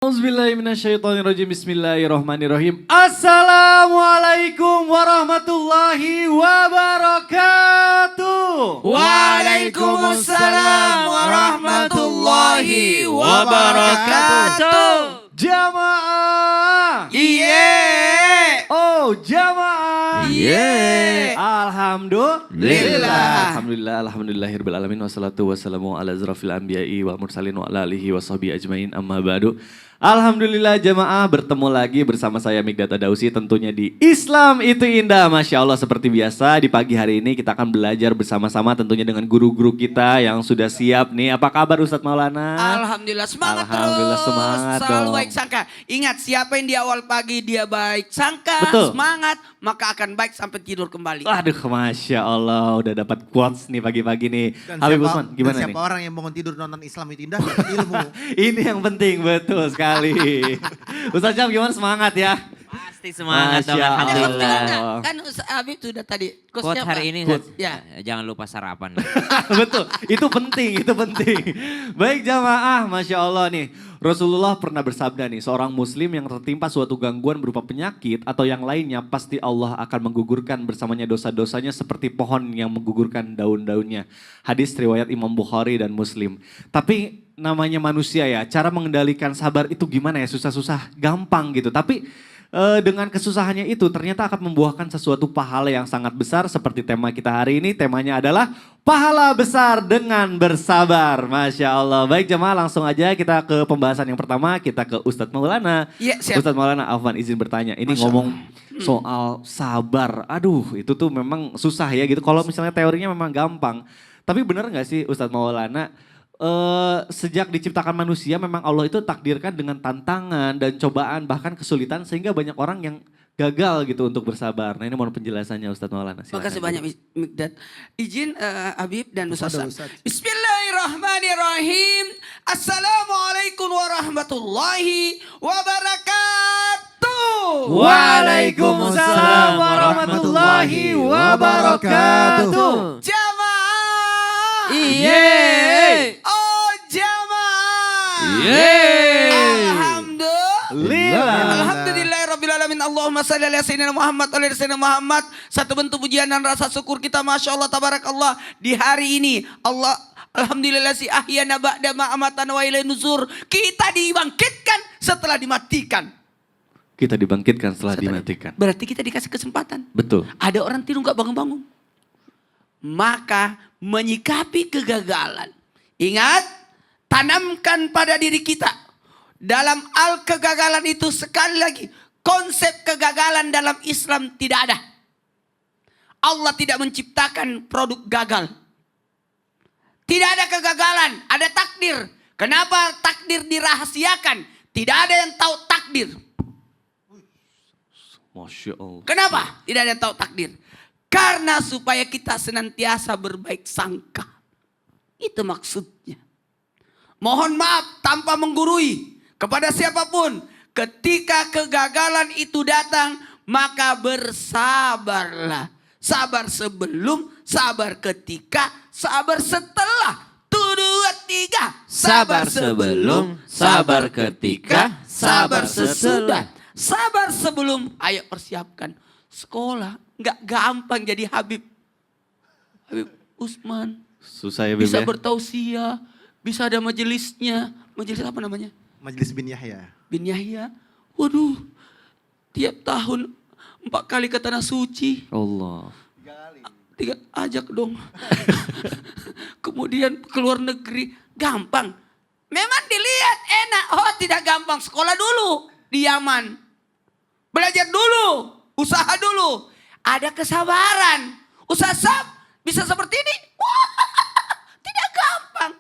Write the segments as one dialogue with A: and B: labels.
A: Auzubillahiminasyaitonirrajim. Bismillahirrahmanirrahim. Assalamualaikum warahmatullahi wabarakatuh.
B: Waalaikumsalam warahmatullahi wabarakatuh.
A: Jamaah.
B: Iye.
A: Oh, jamaah.
B: Iye.
A: Alhamdulillah. Alhamdulillahirabbil alamin wassalatu wassalamu ala asrofil anbiya'i wal mursalin wa ala alihi washabihi ajmain amma ba'du. Alhamdulillah jamaah, bertemu lagi bersama saya Mikdad Adausi tentunya di Islam Itu Indah. Masya Allah, seperti biasa di pagi hari ini kita akan belajar bersama-sama tentunya dengan guru-guru kita yang sudah siap nih. Apa kabar Ustadz Maulana?
B: Alhamdulillah, semangat
A: Alhamdulillah,
B: terus.
A: semangat
B: Selalu
A: dong.
B: baik sangka. Ingat, siapa yang di awal pagi dia baik sangka,
A: Betul.
B: semangat, maka akan baik sampai tidur kembali.
A: Waduh, Masya Allah, udah dapat quotes nih pagi-pagi nih.
C: Dan
A: Habib
C: siapa,
A: Usman, gimana
C: dan
A: nih?
C: siapa orang yang bangun tidur nonton Islam Itu Indah dapat ilmu.
A: Ini yang penting, betul sekali. Ustadz Jam gimana, semangat ya?
D: Pasti semangat dong,
A: Masya
D: alhamdulillah.
A: Allah.
B: Kan Ustaz Habib sudah tadi.
D: Quote
B: Quotes-nya
D: hari
B: apa?
D: ini,
A: Quote.
B: Ya.
D: jangan lupa sarapan.
A: Betul, itu penting, itu penting. Baik jamaah, Masya Allah nih. Rasulullah pernah bersabda nih, seorang muslim yang tertimpa suatu gangguan berupa penyakit atau yang lainnya, pasti Allah akan menggugurkan bersamanya dosa-dosanya seperti pohon yang menggugurkan daun-daunnya. Hadis riwayat Imam Bukhari dan Muslim. Tapi namanya manusia ya, cara mengendalikan sabar itu gimana ya, susah-susah, gampang gitu. Tapi dengan kesusahannya itu ternyata akan membuahkan sesuatu pahala yang sangat besar seperti tema kita hari ini. Temanya adalah pahala besar dengan bersabar. Masya Allah. Baik jemaah, langsung aja kita ke pembahasan yang pertama. Kita ke Ustadz Maulana.
B: Iya, siap.
A: Ustadz Maulana, Afwan izin bertanya. Ini
B: Masya
A: ngomong soal sabar. Aduh, itu tuh memang susah ya gitu. Kalau misalnya teorinya memang gampang. Tapi benar gak sih Ustadz Maulana, sejak diciptakan manusia memang Allah itu takdirkan dengan tantangan dan cobaan bahkan kesulitan sehingga banyak orang yang gagal gitu untuk bersabar. Nah ini mohon penjelasannya Ustadz Maulana. Silakan.
B: Makasih banyak Mikdad. Izin Habib dan Ustaz.
C: Ustaz.
B: Bismillahirrahmanirrahim. Assalamualaikum warahmatullahi wabarakatuh.
A: Waalaikumsalam warahmatullahi wabarakatuh.
B: Jamaah.
D: Iye.
B: Oh jamaah. Alhamdulillahirrabbilalamin. Allahumma salli ala sayyidina Muhammad wa ala sayyidina Muhammad. Satu bentuk pujian dan rasa syukur kita, Masya Allah, tabarakallah. Di hari ini Allah, alhamdulillah si ahyana ba'da ma amatana wa ilaihi nusur. Kita dibangkitkan setelah dimatikan.
A: Kita dibangkitkan setelah dimatikan.
B: Berarti kita dikasih kesempatan.
A: Betul.
B: Ada orang tidur gak bangun-bangun. Maka menyikapi kegagalan. Ingat, tanamkan pada diri kita. Dalam kegagalan itu sekali lagi. Konsep kegagalan dalam Islam tidak ada. Allah tidak menciptakan produk gagal. Tidak ada kegagalan, ada takdir. Kenapa takdir dirahasiakan? Tidak ada yang tahu takdir.
A: Masya Allah.
B: Kenapa tidak ada yang tahu takdir? Karena supaya kita senantiasa berbaik sangka. Itu maksudnya. Mohon maaf tanpa menggurui kepada siapapun. Ketika kegagalan itu datang, maka bersabarlah. Sabar sebelum, sabar ketika, sabar setelah. 1, 2, 3.
D: Sabar sebelum, sabar ketika, sabar sesudah.
B: Sabar sebelum, ayo persiapkan sekolah. Nggak gampang jadi Habib. Habib Usman.
A: Susah ya Beb
B: Bisa
A: ya?
B: bertausiah, bisa ada majelisnya. Majelis apa namanya?
C: Majelis bin Yahya.
B: Bin Yahya. Waduh, tiap tahun 4 kali ke Tanah Suci.
A: Allah.
B: 3 ajak dong. Kemudian ke luar negeri. Gampang. Memang dilihat enak. Oh tidak gampang. Sekolah dulu di Yaman. Belajar dulu. Usaha dulu. Ada kesabaran. Usaha bisa seperti ini. Wah, tidak gampang.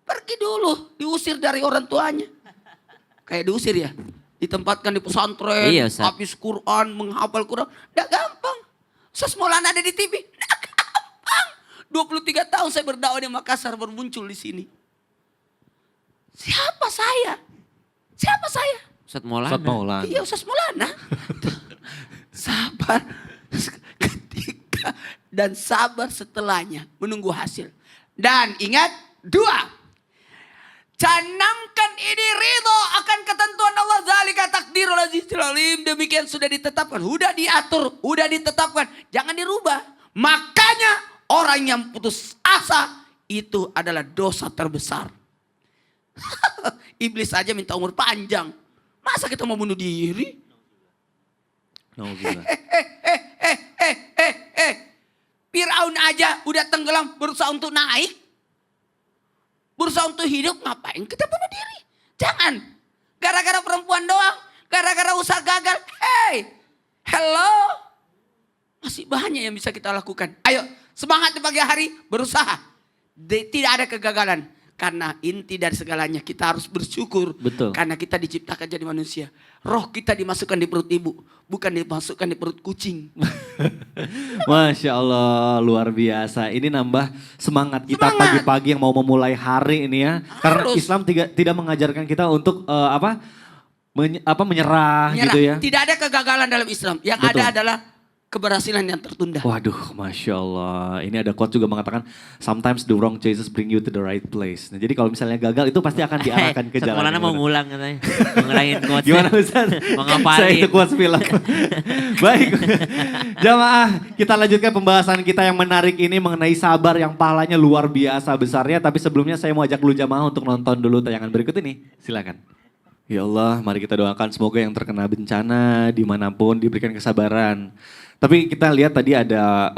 B: Pergi dulu. Diusir dari orang tuanya. Kayak diusir ya. Ditempatkan di pesantren.
D: Iya, Ustaz.
B: Habis Quran. Menghafal Quran. Tidak gampang. Ustaz Maulana ada di TV. Tidak gampang. 23 tahun saya berdakwah di Makassar. Bermuncul di sini. Siapa saya? Siapa saya?
D: Ustadz Maulana.
A: Ustadz Maulana.
B: Iya Ustaz Maulana. Sabar ketika dan sabar setelahnya menunggu hasil. Dan ingat 2. Canangkan ini ridho akan ketentuan Allah. Zalika takdirul azizul alim. Demikian sudah ditetapkan. Udah diatur. Udah ditetapkan. Jangan dirubah. Makanya orang yang putus asa itu adalah dosa terbesar. Iblis saja minta umur panjang. Masa kita mau bunuh diri?
A: Nauzubillah.
B: Firaun aja udah tenggelam berusaha untuk naik. Berusaha untuk hidup, ngapain kita bunuh diri? Jangan. Gara-gara perempuan doang. Gara-gara usaha gagal. Hey, hello. Masih banyak yang bisa kita lakukan. Ayo, semangat di pagi hari, berusaha. Tidak ada kegagalan. Karena inti dari segalanya kita harus bersyukur.
A: Betul.
B: Karena kita diciptakan jadi manusia. Roh kita dimasukkan di perut ibu. Bukan dimasukkan di perut kucing.
A: Masya Allah, luar biasa. Ini nambah semangat kita
B: Semangat.
A: pagi-pagi yang mau memulai hari ini ya. Karena
B: Harus.
A: Islam tidak mengajarkan kita untuk menyerah
B: Menyerah.
A: gitu ya.
B: Tidak ada kegagalan dalam Islam. Yang
A: Betul.
B: ada adalah keberhasilan yang tertunda.
A: Waduh, Masya Allah. Ini ada quote juga mengatakan, sometimes the wrong choices bring you to the right place. Nah, jadi kalau misalnya gagal itu pasti akan diarahkan ke
D: Ustaz
A: jalan.
D: Maulana
A: yang
D: mau
A: benar.
D: ngulang katanya. Mau ngurangin quotes.
A: Gimana Ustaz?
D: Mau ngapalin.
A: Saya itu quotes film. Baik, jamaah kita lanjutkan pembahasan kita yang menarik ini mengenai sabar yang pahalanya luar biasa besarnya. Tapi sebelumnya saya mau ajak dulu jamaah untuk nonton dulu tayangan berikut ini. Silakan. Ya Allah, mari kita doakan semoga yang terkena bencana dimanapun diberikan kesabaran. Tapi kita lihat tadi ada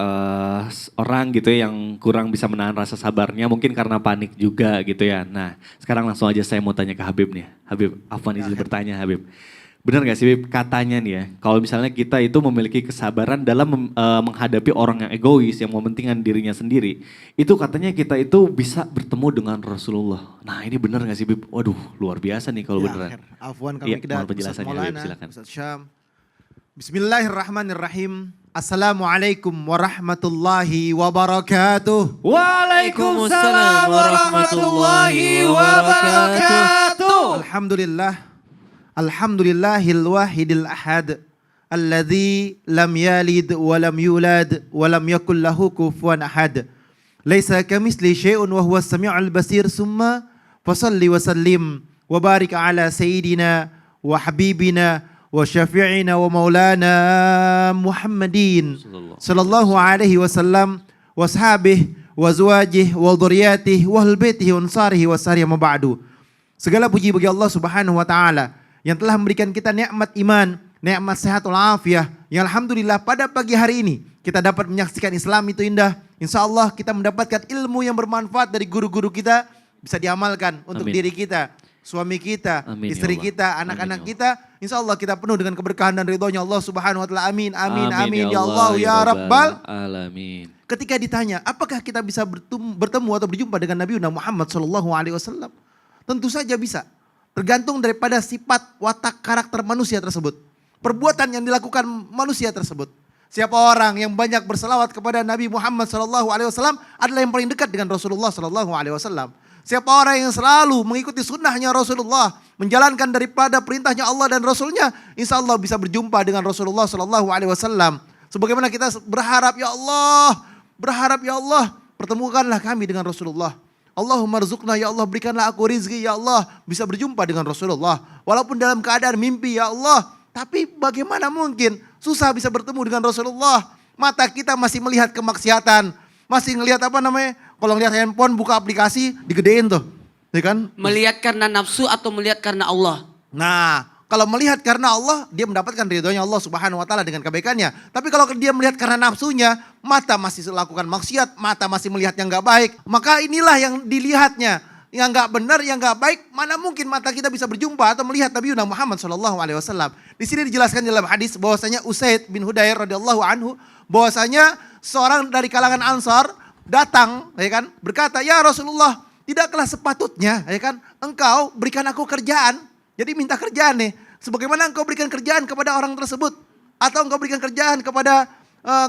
A: orang gitu ya yang kurang bisa menahan rasa sabarnya mungkin karena panik juga gitu ya. Nah sekarang langsung aja saya mau tanya ke Habib nih. Habib, Afwan izin bertanya Habib. Benar gak sih Habib katanya nih ya kalau misalnya kita itu memiliki kesabaran dalam menghadapi orang yang egois yang mementingkan dirinya sendiri. Itu katanya kita itu bisa bertemu dengan Rasulullah. Nah ini benar gak sih Habib? Waduh luar biasa nih kalau beneran.
C: Afwan
A: Iya,
C: kami kedat
A: mohon penjelasannya,
C: Ustaz
A: Habib,
C: Maulana,
A: silakan.
C: Ustaz Syam. Bismillahirrahmanirrahim. Assalamualaikum warahmatullahi wabarakatuh.
A: Waalaikumsalam warahmatullahi wabarakatuh.
C: Alhamdulillah. Alhamdulillahil wahidil ahad. Alladzi lam yalid wa lam yulad wa lam yakul lahu kufuwan ahad. Laisa kamisli syai'un wa huwas samiul basir. Summa fasalli wa sallim wa barik ala sayyidina wa habibina wa syafi'ina wa maulana Muhammadin sallallahu alaihi wasallam wa ashabihi wa azwajihi wa dhurriyyatihi wa ahli baitihi wa ansarihi wa sariya ma ba'du. Segala puji bagi Allah Subhanahu wa taala yang telah memberikan kita nikmat iman, nikmat sehat wal afiah. Yang alhamdulillah pada pagi hari ini kita dapat menyaksikan Islam itu indah. Insyaallah kita mendapatkan ilmu yang bermanfaat dari guru-guru kita bisa diamalkan untuk
A: Amin.
C: diri kita, suami kita,
A: Amin, ya
C: istri
A: Allah.
C: kita, anak-anak
A: Amin, ya
C: kita. Insyaallah kita penuh dengan keberkahan dan ridhonya Allah Subhanahu wa taala. Amin, amin, amin, ya
A: Allah,
C: Allah, ya Rabbal.
A: Alamin.
C: Ketika ditanya, apakah kita bisa bertemu atau berjumpa dengan Nabi Muhammad SAW? Tentu saja bisa. Tergantung daripada sifat, watak, karakter manusia tersebut. Perbuatan yang dilakukan manusia tersebut. Siapa orang yang banyak berselawat kepada Nabi Muhammad SAW adalah yang paling dekat dengan Rasulullah SAW. Siapa orang yang selalu mengikuti sunnahnya Rasulullah, menjalankan daripada perintahnya Allah dan Rasulnya, insya Allah bisa berjumpa dengan Rasulullah SAW. Sebagaimana kita berharap ya Allah, pertemukanlah kami dengan Rasulullah. Allahumma rizukna ya Allah, berikanlah aku rizki ya Allah, bisa berjumpa dengan Rasulullah. Walaupun dalam keadaan mimpi ya Allah, tapi bagaimana mungkin susah bisa bertemu dengan Rasulullah. Mata kita masih melihat kemaksiatan, masih ngelihat kalau ngelihat handphone buka aplikasi digedein tuh, ya kan?
B: Melihat karena nafsu atau melihat karena Allah?
C: Nah, kalau melihat karena Allah, dia mendapatkan ridhonya Allah Subhanahu wa taala dengan kebaikannya. Tapi kalau dia melihat karena nafsunya, mata masih melakukan maksiat, mata masih melihat yang enggak baik, maka inilah yang dilihatnya. Yang enggak benar, yang enggak baik, mana mungkin mata kita bisa berjumpa atau melihat Nabi Muhammad SAW. Di sini dijelaskan dalam hadis bahwasanya Usaid bin Hudayr radhiyallahu anhu, bahwasanya seorang dari kalangan Ansar datang, ya kan, berkata, "Ya Rasulullah, tidaklah sepatutnya, ya kan, engkau berikan aku kerjaan." Jadi minta kerjaan nih, sebagaimana engkau berikan kerjaan kepada orang tersebut, atau engkau berikan kerjaan kepada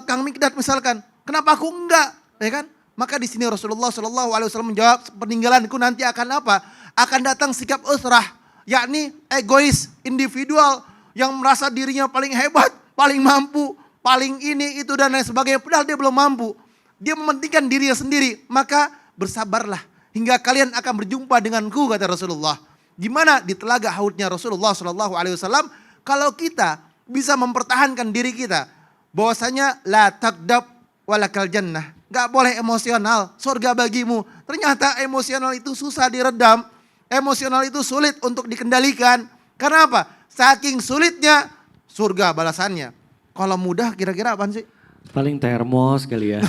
C: Kang Mikdad misalkan, kenapa aku enggak, ya kan? Maka di sini Rasulullah SAW menjawab, peninggalanku nanti akan apa? Akan datang sikap usrah, yakni egois, individual yang merasa dirinya paling hebat, paling mampu, paling ini itu dan lain sebagainya. Padahal dia belum mampu, dia mementingkan dirinya sendiri. Maka bersabarlah hingga kalian akan berjumpa denganku, kata Rasulullah. Di mana? Di telaga haudnya Rasulullah Shallallahu Alaihi Wasallam. Kalau kita bisa mempertahankan diri kita, bahwasanya la takdab walakal jannah, nggak boleh emosional, surga bagimu. Ternyata emosional itu susah diredam, emosional itu sulit untuk dikendalikan. Karena apa? Saking sulitnya surga balasannya. Kalau mudah kira-kira apaan sih?
A: Paling termos kali ya.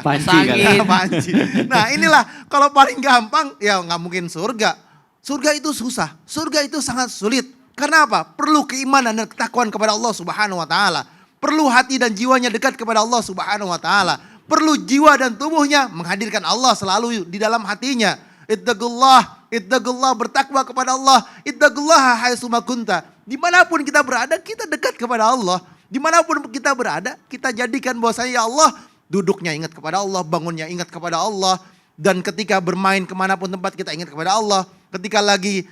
A: Panci kali.
B: Sangin.
C: Panci. Nah inilah kalau paling gampang ya nggak mungkin surga. Surga itu susah, surga itu sangat sulit. Karena apa? Perlu keimanan dan ketakwaan kepada Allah Subhanahu wa taala. Perlu hati dan jiwanya dekat kepada Allah Subhanahu wa taala. Perlu jiwa dan tubuhnya menghadirkan Allah selalu di dalam hatinya. Ittaqullah, bertakwa kepada Allah. Ittaqullah haitsu ma kunta. Dimanapun kita berada, kita dekat kepada Allah. Dimanapun kita berada, kita jadikan bahwasanya ya Allah, duduknya ingat kepada Allah, bangunnya ingat kepada Allah. Dan ketika bermain kemanapun tempat kita ingat kepada Allah. Ketika lagi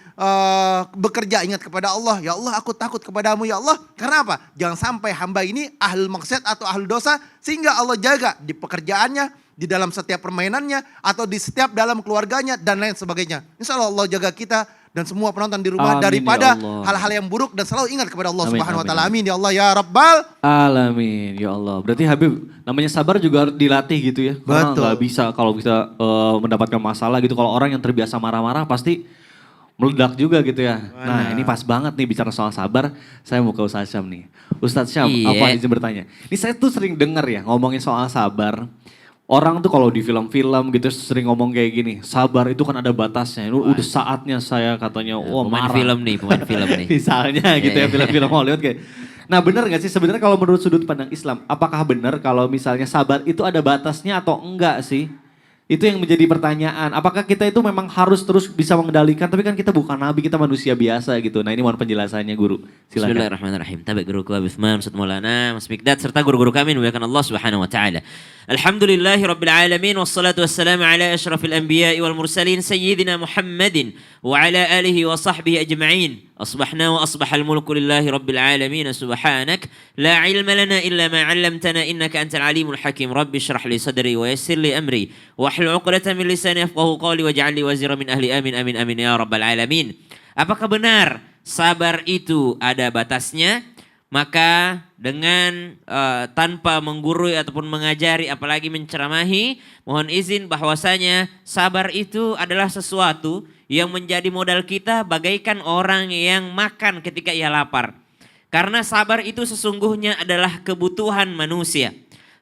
C: bekerja ingat kepada Allah. Ya Allah, aku takut kepadamu ya Allah. Karena apa? Jangan sampai hamba ini ahlul maksiat atau ahlul dosa. Sehingga Allah jaga di pekerjaannya, di dalam setiap permainannya, atau di setiap dalam keluarganya dan lain sebagainya. Insya Allah Allah jaga kita dan semua penonton di rumah
A: Amin,
C: daripada
A: ya Allah.
C: hal-hal yang buruk dan selalu ingat kepada Allah
A: Amin,
C: Subhanahu wa
A: amin,
C: taala. Amin ya Allah ya Rabbal.
A: Alamin, ya Allah. Berarti Habib, namanya sabar juga harus dilatih gitu ya. Karena
C: Betul.
A: nggak bisa kalau kita mendapatkan masalah gitu. Kalau orang yang terbiasa marah-marah pasti meledak juga gitu ya. Nah ini pas banget nih bicara soal sabar. Saya mau ke Ustadz Syam nih. Ustadz Syam,
B: Iya.
A: apa izin bertanya? Ini saya tuh sering dengar ya ngomongin soal sabar. Orang tuh kalau di film-film gitu sering ngomong kayak gini. Sabar itu kan ada batasnya. Ini udah saatnya saya katanya, wah
D: Pemain
A: marah.
D: film nih, pemain film nih.
A: Misalnya gitu ya film-film Hollywood kayak. Nah benar gak sih sebenarnya kalau menurut sudut pandang Islam, apakah benar kalau misalnya sabar itu ada batasnya atau enggak sih? Itu yang menjadi pertanyaan. Apakah kita itu memang harus terus bisa mengendalikan, tapi kan kita bukan nabi, kita manusia biasa gitu. Nah ini mohon penjelasannya guru. Silakan.
D: Bismillahirrahmanirrahim. Tabi guruku Abi Uthman, Ustaz Maulana, Mas Mikdad, serta guru-guru kami dimuliakan Allah Subhanahu wa taala. Alhamdulillahi rabbil alamin wassalatu wassalamu ala asyrafil anbiya'i wal mursalin sayyidina Muhammadin wa ala alihi wa sahbihi ajma'in. Asbahna wa asbahal mulku lillahi rabbil alamin subhanak la ilma lana illa ma 'allamtana innaka antal alimul hakim. Rabbi shrah li sadri wa yassir li amri wahlul 'uqdatam min lisani yafqahu qawli waj'al li wazira min ahli amin amin amin ya rabbal alamin. Apakah benar sabar itu ada batasnya? Maka dengan tanpa menggurui ataupun mengajari apalagi menceramahi, mohon izin bahwasanya sabar itu adalah sesuatu yang menjadi modal kita bagaikan orang yang makan ketika ia lapar. Karena sabar itu sesungguhnya adalah kebutuhan manusia.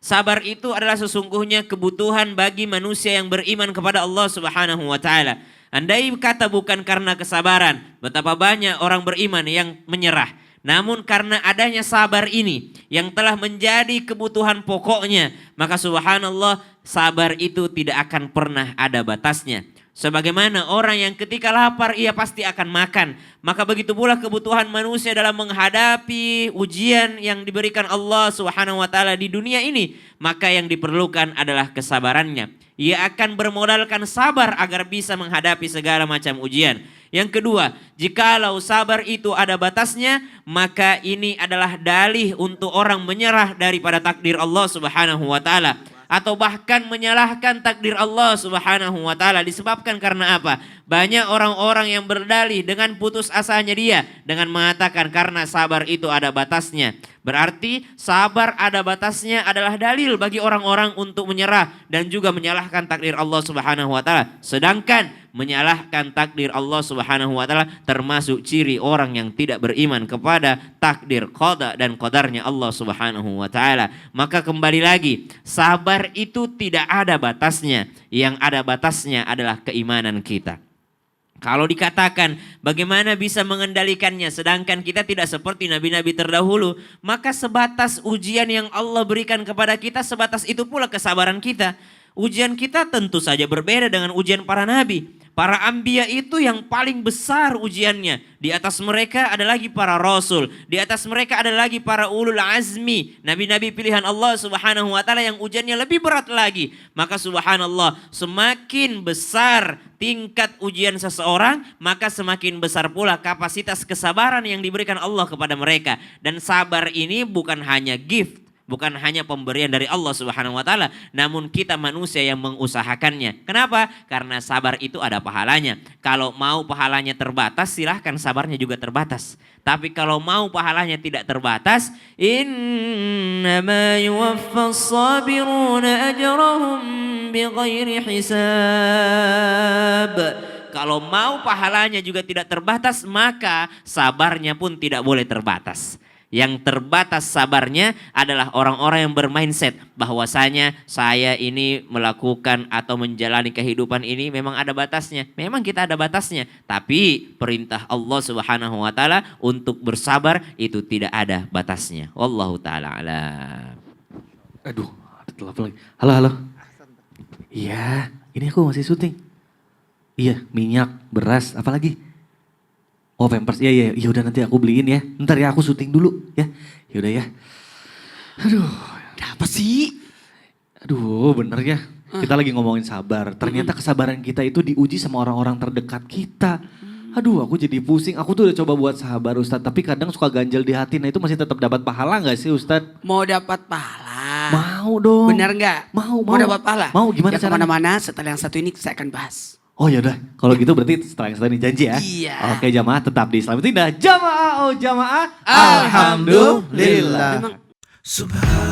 D: Sabar itu adalah sesungguhnya kebutuhan bagi manusia yang beriman kepada Allah Subhanahu wa taala. Andai kata bukan karena kesabaran, betapa banyak orang beriman yang menyerah. Namun karena adanya sabar ini yang telah menjadi kebutuhan pokoknya, maka subhanallah sabar itu tidak akan pernah ada batasnya. Sebagaimana orang yang ketika lapar ia pasti akan makan, maka begitu pula kebutuhan manusia dalam menghadapi ujian yang diberikan Allah Subhanahu wa taala di dunia ini, maka yang diperlukan adalah kesabarannya. Ia akan bermodalkan sabar agar bisa menghadapi segala macam ujian. Yang kedua, jikalau sabar itu ada batasnya, maka ini adalah dalih untuk orang menyerah daripada takdir Allah Subhanahu wa taala. Atau bahkan menyalahkan takdir Allah Subhanahu wa taala. Disebabkan karena apa? Banyak orang-orang yang berdalih dengan putus asanya dia dengan mengatakan karena sabar itu ada batasnya. Berarti sabar ada batasnya adalah dalil bagi orang-orang untuk menyerah dan juga menyalahkan takdir Allah Subhanahu wa taala. Sedangkan menyalahkan takdir Allah Subhanahu wa taala termasuk ciri orang yang tidak beriman kepada takdir qada dan qadarnya Allah Subhanahu wa taala. Maka kembali lagi, sabar itu tidak ada batasnya. Yang ada batasnya adalah keimanan kita. Kalau dikatakan bagaimana bisa mengendalikannya sedangkan kita tidak seperti nabi-nabi terdahulu, maka sebatas ujian yang Allah berikan kepada kita, sebatas itu pula kesabaran kita. Ujian kita tentu saja berbeda dengan ujian para nabi. Para anbiya itu yang paling besar ujiannya. Di atas mereka ada lagi para rasul. Di atas mereka ada lagi para ulul azmi. Nabi-nabi pilihan Allah Subhanahu wa taala yang ujiannya lebih berat lagi. Maka subhanallah, semakin besar tingkat ujian seseorang, maka semakin besar pula kapasitas kesabaran yang diberikan Allah kepada mereka. Dan sabar ini bukan hanya gift, Bukan hanya pemberian dari Allah Subhanahu wa taala, namun kita manusia yang mengusahakannya. Kenapa? Karena sabar itu ada pahalanya. Kalau mau pahalanya terbatas, silahkan sabarnya juga terbatas. Tapi kalau mau pahalanya tidak terbatas, innama yuwaffas sabiruna ajrahum bighairi hisab. Kalau mau pahalanya juga tidak terbatas, maka sabarnya pun tidak boleh terbatas. Yang terbatas sabarnya adalah orang-orang yang bermindset bahwasanya saya ini melakukan atau menjalani kehidupan ini memang ada batasnya. Memang kita ada batasnya, tapi perintah Allah Subhanahu wa taala untuk bersabar itu tidak ada batasnya. Wallahu taala alam.
A: Aduh, ada telepon lagi. Halo, halo. Iya, ini aku masih syuting. Iya, minyak, beras, apa lagi? Oh, Pampers. Iya, udah nanti aku beliin ya. Ntar ya aku syuting dulu ya. Yaudah ya. Aduh,
B: Apa sih?
A: aduh bener ya. Kita lagi ngomongin sabar. Ternyata kesabaran kita itu diuji sama orang-orang terdekat kita. Aduh, aku jadi pusing. Aku tuh udah coba buat sabar Ustadz. Tapi kadang suka ganjel di hati. Nah itu masih tetap dapat pahala gak sih Ustadz?
B: Mau dapat pahala?
A: Mau dong.
B: Benar nggak?
A: Mau.
B: Mau dapat pahala?
A: Mau, gimana
B: ya,
A: caranya?
B: kemana-mana setelah yang satu ini saya akan bahas.
A: Oh yaudah, kalau gitu berarti setelah yang ini janji ya.
B: Iya.
A: Oke jamaah tetap di Islam itu indah. Jamaah, oh jamaah.
C: Alhamdulillah.
B: Memang Subhan